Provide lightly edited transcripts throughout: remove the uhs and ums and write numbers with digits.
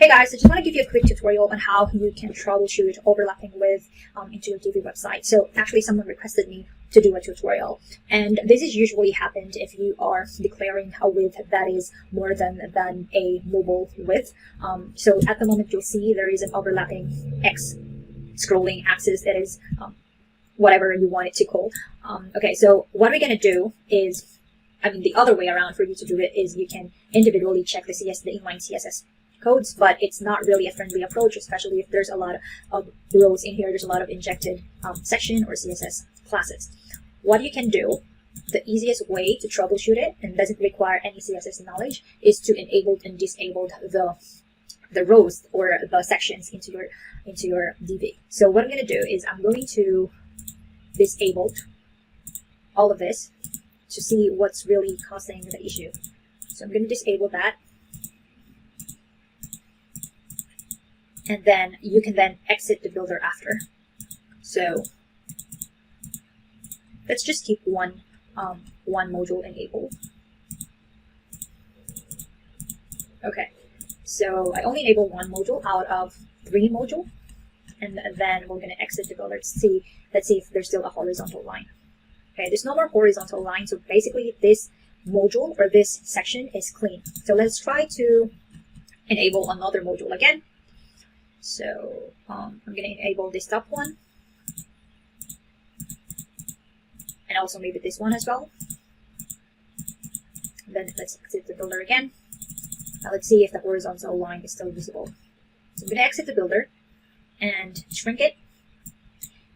Hey guys, I just want to give you a quick tutorial on how you can troubleshoot overlapping with into your Divi website. So actually someone requested me to do a tutorial, and this is usually happened if you are declaring a width that is more than a mobile width. So at the moment you'll see there is an overlapping X scrolling axis that is whatever you want it to call. Okay, so what we're going to do is, the other way around for you to do it is you can individually check the inline CSS codes, but it's not really a friendly approach, especially if there's a lot of rows in here. There's a lot of injected section or CSS classes. What you can do, the easiest way to troubleshoot it, and doesn't require any CSS knowledge, is to enable and disable the rows or the sections into your Divi. So what I'm going to do is I'm going to disable all of this to see what's really causing the issue. So I'm going to disable that. And then you can then exit the builder after. So let's just keep one module enabled. Okay, so I only enable one module out of 3 modules, and then we're going to exit the builder to see. Let's see if there's still a horizontal line. Okay, there's no more horizontal line, so basically this module or this section is clean. So let's try to enable another module again. So I'm going to enable this top one, and also maybe this one as well. And then let's exit the builder again. Now let's see if the horizontal line is still visible. So I'm going to exit the builder and shrink it.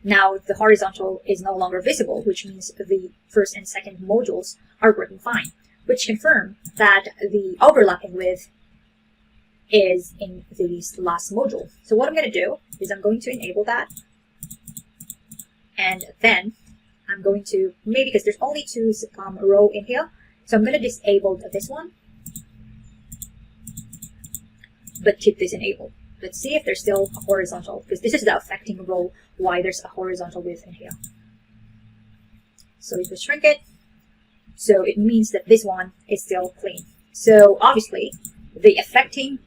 Now the horizontal is no longer visible, which means the first and second modules are working fine, which confirm that the overlapping width is in this last module. So what I'm going to do is I'm going to enable that, and then I'm going to, maybe because there's only 2 row in here, so I'm going to disable this one, but keep this enabled. Let's see if there's still a horizontal, because this is the affecting row why there's a horizontal width in here. So if we shrink it, so it means that this one is still clean. So obviously the affecting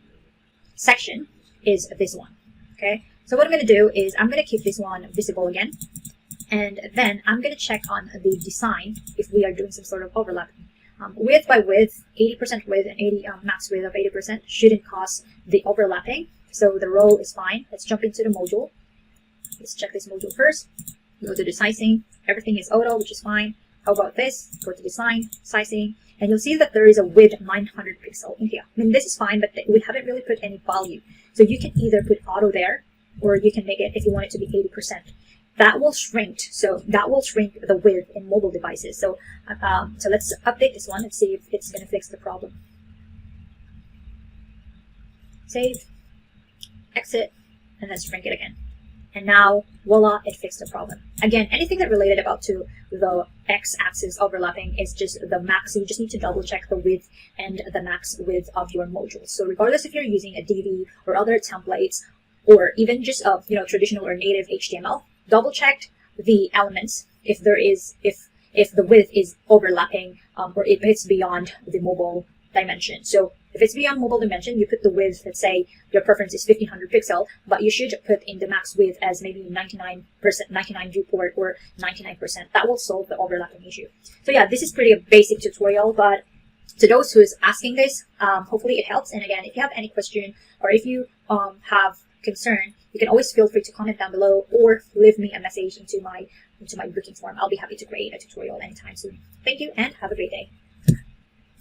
section is this one. Okay, so what I'm going to do is I'm going to keep this one visible again, and then I'm going to check on the design if we are doing some sort of overlapping. Width by width, 80% width and 80 max width of 80% shouldn't cause the overlapping, so the row is fine. Let's jump into the module. Let's check this module first. Go to the sizing. Everything is auto, which is fine. How about this? Go to design, sizing, and you'll see that there is a width 900 pixel in here. This is fine, but we haven't really put any value. So you can either put auto there, or you can make it, if you want it to be 80%. That will shrink. So that will shrink the width in mobile devices. So so let's update this one and see if it's going to fix the problem. Save, exit, and then shrink it again. And now, voila, it fixed the problem. Again, anything that related about to the x-axis overlapping is just the max. So you just need to double check the width and the max width of your modules. So regardless if you're using a Divi or other templates, or even just traditional or native HTML, double check the elements if there is if the width is overlapping or if it's beyond the mobile dimension. So if it's beyond mobile dimension, you put the width, let's say your preference is 1500 pixel, but you should put in the max width as maybe 99%, 99 viewport or 99%. That will solve the overlapping issue. So yeah, this is pretty a basic tutorial, but to those who's asking this, hopefully it helps. And again, if you have any question or if you have concern, you can always feel free to comment down below or leave me a message into my booking form. I'll be happy to create a tutorial anytime soon. Thank you and have a great day.